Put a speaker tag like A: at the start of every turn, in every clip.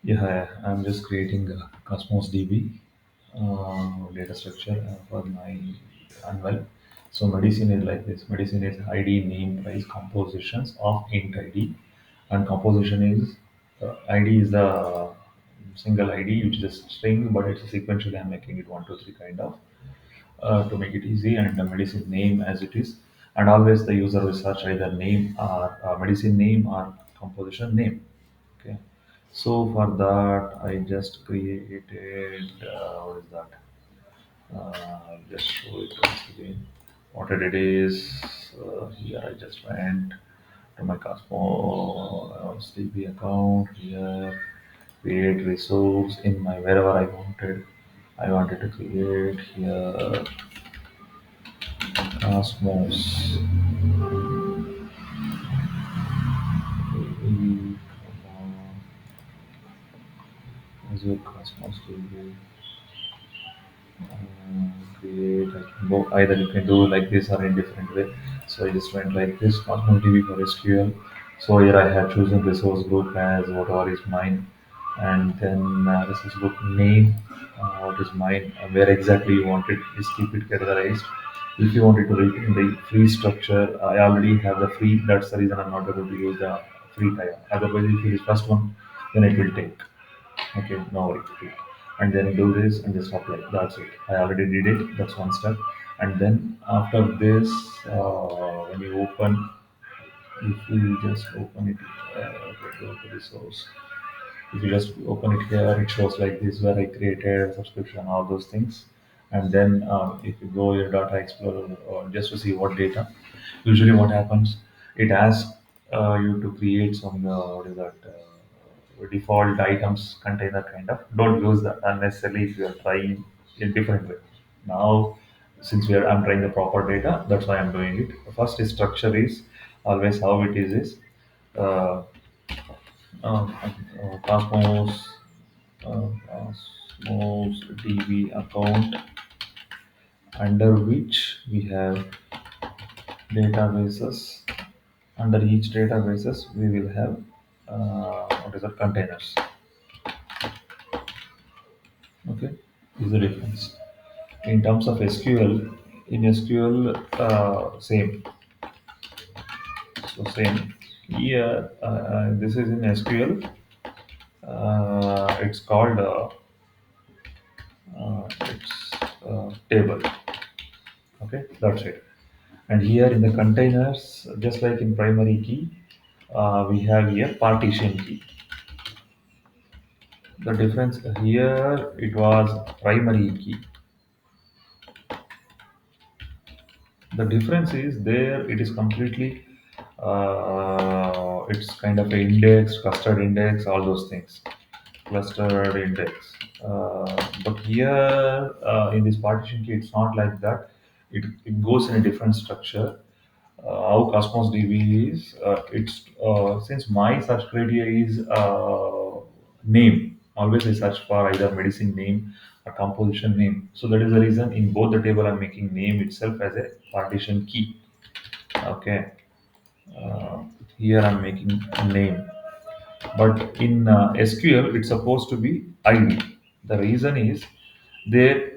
A: Yeah, I'm just creating a Cosmos DB data structure for my annual. So medicine is like this. Medicine is ID, name, price, compositions of int ID, and composition is ID is the single ID, which is a string, but it's a sequentially. I'm making it one, two, three kind of to make it easy, and the medicine name as it is, and always the user will search either name or medicine name or composition name. Okay, so for that I just created what is that? I'll just show it once again. What it is here. I just went to my Cosmos DB account here, create resource in my wherever I wanted. I wanted to create here Cosmos. Azure Cosmos DB. Create. I can go either you can do like this or in different way. So I just went like this Cosmos DB for SQL. So here I have chosen resource group as whatever is mine, and then resource group name, what is mine, where exactly you want it, just keep it categorized. If you wanted to retain the free structure, I already have the free. That's the reason I'm not able to use the free type. Otherwise, if you use first one, then it will take. Okay, no worry. Okay. And then do this and just apply. That's it. I already did it. That's one step. And then after this, when you open, if you just open it, go to the source. If you just open it here, it shows like this where I created a subscription, all those things. And then if you go your data explorer just to see what data, usually what happens, it asks you to create some what is that default items container kind of. Don't use that unnecessarily if you are trying in different way. Now, since I'm trying the proper data, that's why I'm doing it. First is structure is always how it is uh, Cosmos Cosmos DB account under which we have databases. Under each databases, we will have what is that containers. Okay, is the difference. In terms of SQL, in SQL, same. So same. Here, this is in SQL. It's called it's table. Okay, that's it. And here in the containers, just like in primary key, we have here partition key. The difference here, it was primary key. The difference is there, it is completely, it's kind of a index, clustered index, all those things, clustered index. But here in this partition key, it's not like that. It goes in a different structure. How Cosmos DB is, it's since my search criteria is name. Always I search for either medicine name or composition name. So that is the reason in both the table I'm making name itself as a partition key. Okay, uh, here I'm making name, but in SQL it's supposed to be ID. The reason is there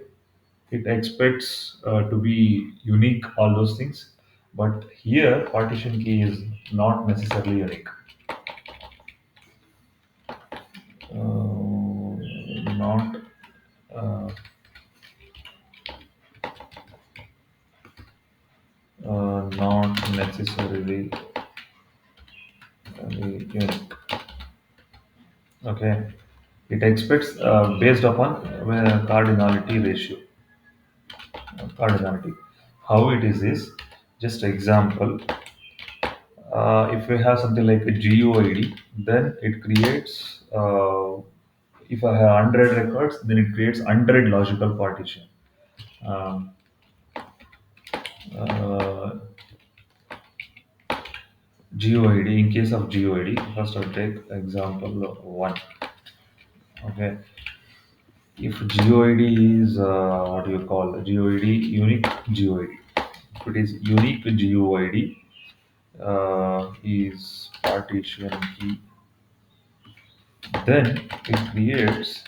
A: it expects to be unique, all those things, but here partition key is not necessarily unique. Not uh, not necessarily unique. Okay, it expects based upon cardinality ratio. Cardinality, how it is just example. If we have something like a GUID, then it creates. If I have 100 records, then it creates 100 logical partition. Um, uh, GUID, in case of GUID, first I'll take example one. Okay, if GUID is what do you call GUID, unique GUID. If it is unique GUID, is partition key Then it creates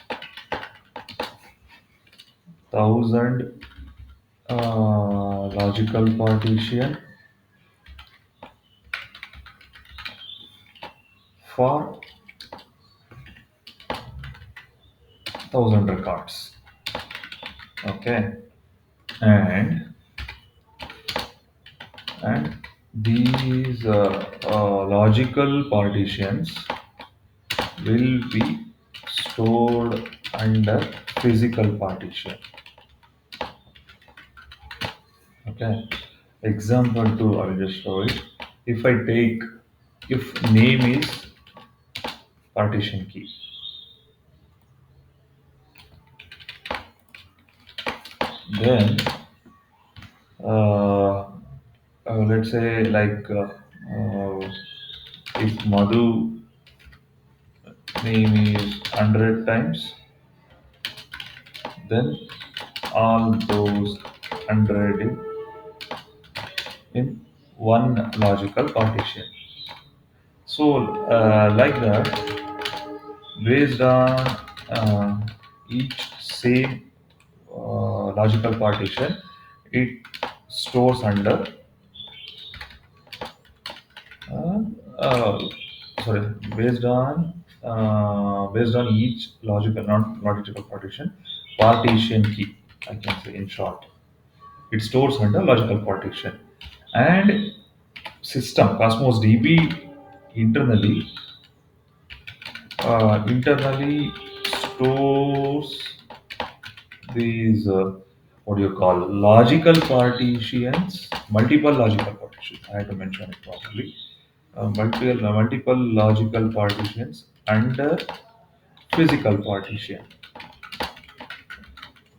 A: 1000 logical partition for 1000 records. Okay, and and these logical partitions will be stored under physical partition. Okay. Example 2, I will just show it. If I take, if name is partition key, then uh, let's say like if Madhu name is 100 times, then all those 100 in one logical partition. So like that, based on each same logical partition, it stores under uh, uh, sorry, based on each logical, not logical partition key, I can say in short, it stores under logical partition. And system Cosmos DB internally internally stores these what do you call logical partitions, multiple logical partitions. I have to mention it properly. Multiple logical partitions under physical partition.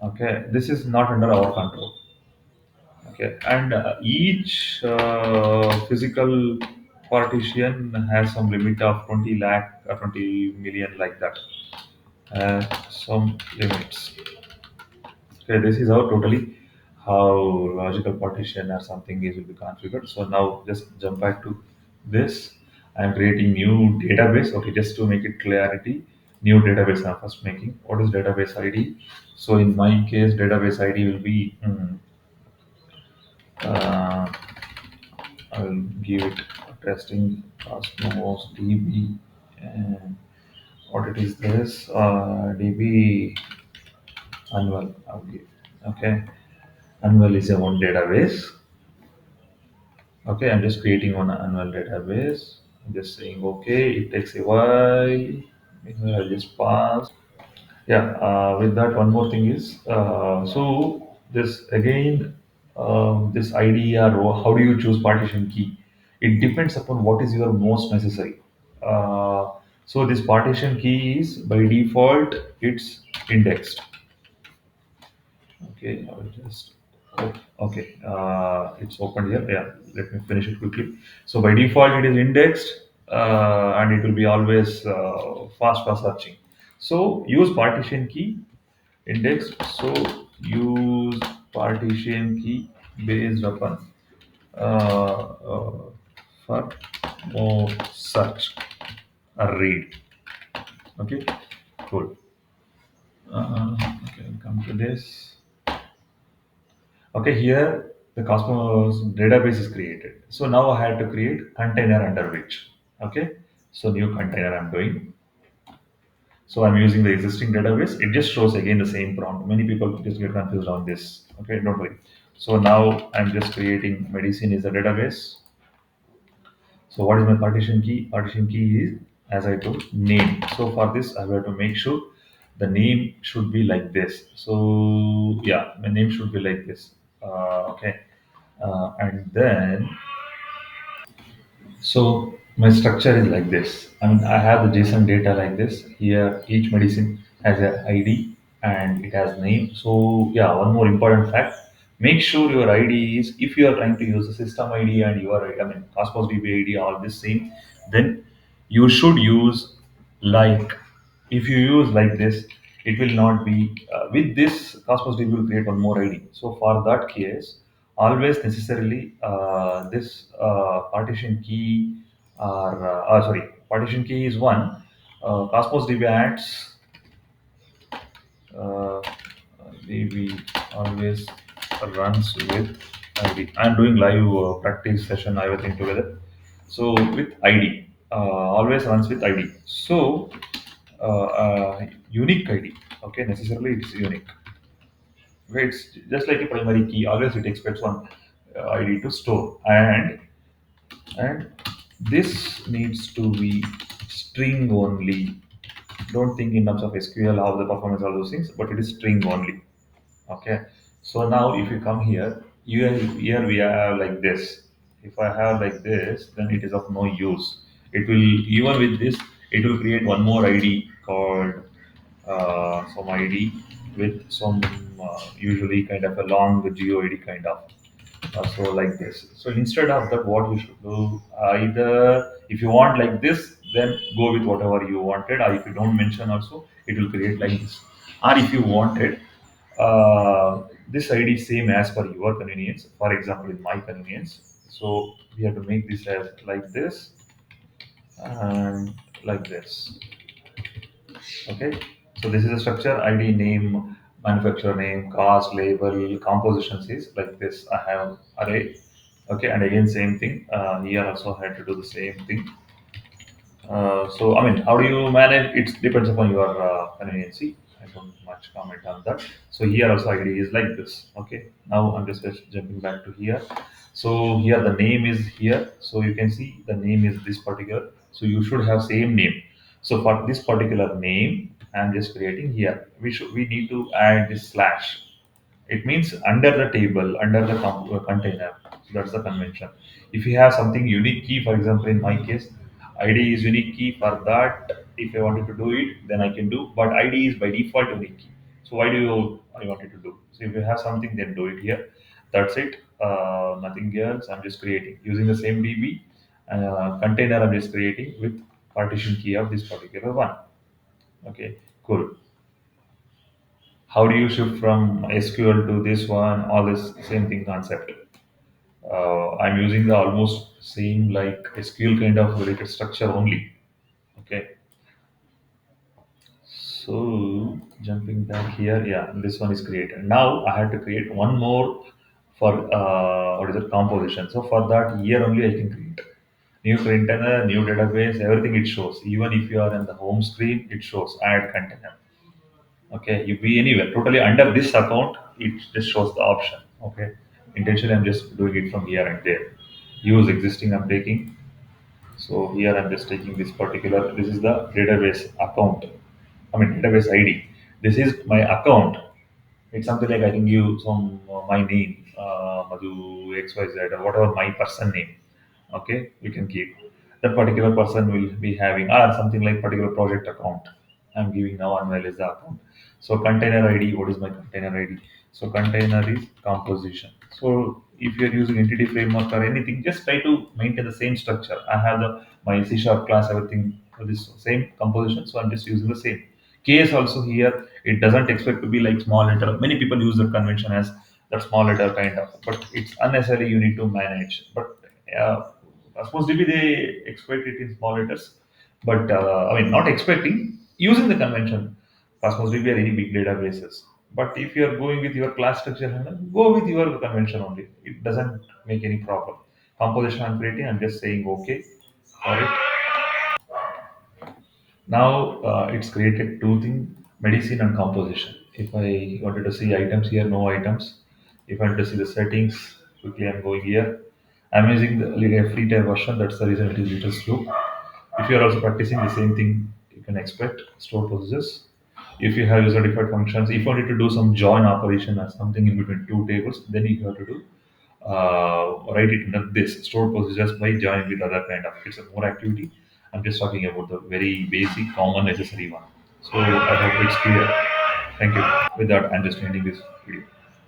A: Okay, this is not under our control. Okay, and each physical partition has some limit of 20 lakh or 20 million, like that. Some limits. Okay, this is how totally how logical partition or something is will be configured. So now just jump back to this. I'm creating new database. Okay, just to make it clarity, new database I'm first making. What is database ID? So in my case, database ID will be uh, I will give it testing Cosmos DB, and what it is this DB annual. I'll give. Okay, annual is a one database. Okay, I'm just creating one annual database. I'm just saying okay. It takes a while. I'll just pass. Yeah, with that, one more thing is so this again, this ID or how do you choose partition key? It depends upon what is your most necessary. Uh, so this partition key is by default it's indexed. Okay, I will just. Oh, okay, it's opened here. Yeah, let me finish it quickly. So by default, it is indexed, and it will be always fast for searching. So use partition key indexed. So use partition key based upon for more search or read. Okay, cool. Okay, I'll come to this. Okay, here the Cosmos database is created. So now I had to create container under which. Okay, so new container I'm doing. So I'm using the existing database. It just shows again the same prompt. Many people just get confused on this. Okay, don't worry. So now I'm just creating medicine is a database. So what is my partition key? Partition key is, as I told, name. So for this, I have to make sure the name should be like this. So yeah, my name should be like this. Okay, and then so my structure is like this. I mean, I have the JSON data like this. Here, each medicine has an ID and it has name. So yeah, one more important fact: make sure your ID is, if you are trying to use the system ID and your, I mean, Cosmos DB ID, all this same, then you should use like. If you use like this, it will not be with this Cosmos DB will create one more ID. So for that case, always necessarily this partition key or sorry, partition key is one, Cosmos DB adds uh, DB always runs with ID. I'm doing live practice session, everything together. So with ID, always runs with ID. So unique ID. Okay, necessarily it's unique. Okay, it's just like a primary key. Always it expects one ID to store, and this needs to be string only. Don't think in terms of SQL how the performance all those things, but it is string only. Okay. So now if you come here we have like this. If I have like this, then it is of no use. It will, even with this, it will create one more ID called some ID with some usually kind of a long GeoID kind of. So like this. So instead of that, what you should do, either if you want like this, then go with whatever you wanted, or if you don't mention also, it will create like this. Or if you wanted this ID same as per your convenience, for example, in my convenience. So we have to make this as like this and like this. Okay. So this is a structure: ID, name, manufacturer name, cost, label, compositions is like this. I have array. Okay, and again same thing. Here also I had to do the same thing. So I mean, how do you manage? It depends upon your convenience. I don't much comment on that. So here also ID is like this. Okay. Now I'm just jumping back to here. So here the name is here. So you can see the name is this particular. So you should have same name. So for this particular name, I'm just creating here. We need to add this slash. It means under the table, under the container. So that's the convention. If you have something unique key, for example, in my case, ID is unique key for that. If I wanted to do it, then I can do. But ID is by default unique key. So why do you I wanted to do? So if you have something, then do it here. That's it. Nothing else. I'm just creating using the same DB container. I'm just creating with partition key of this particular one. Okay, cool. How do you shift from SQL to this one? All this same thing concept. I'm using the almost same like SQL kind of related structure only. Okay. So jumping back here, yeah, this one is created. Now I have to create one more for what is it, composition. So for that, here only I can create new container, new database, everything it shows. Even if you are in the home screen, it shows add container. Okay, you be anywhere totally under this account, it just shows the option. Okay, intentionally I'm just doing it from here and there. Use existing I'm taking. So here I'm just taking this particular, this is the database account, I mean database ID. This is my account. It's something like I can give some my name, Madhu XYZ, or whatever my person name. Okay, you can keep. That particular person will be having something like particular project account. I'm giving now unveil is the account. So container ID, what is my container ID? So container is composition. So if you're using entity framework or anything, just try to maintain the same structure. I have the my C sharp class, everything for this same composition. So I'm just using the same. Case also here, it doesn't expect to be like small letter. Many people use the convention as that small letter kind of, but it's unnecessary. You need to manage. But supposed to be they expect it in small letters, but I mean not expecting using the convention. Cosmos DB or any big databases. But if you are going with your class structure handle, go with your convention only. It doesn't make any problem. Composition I'm creating, I'm just saying okay for it. Now it's created two things: medicine and composition. If I wanted to see items here, no items. If I want to see the settings, quickly I'm going here. I'm using the like a free tier version. That's the reason it is little slow. If you are also practicing the same thing, you can expect store procedures. If you have user defined functions, if you wanted to do some join operation or something in between two tables, then you have to do write it in this store procedures by join with other kind of. It's a more activity. I'm just talking about the very basic, common, necessary one. So I hope it's clear. Thank you. With that, I'm just ending this video.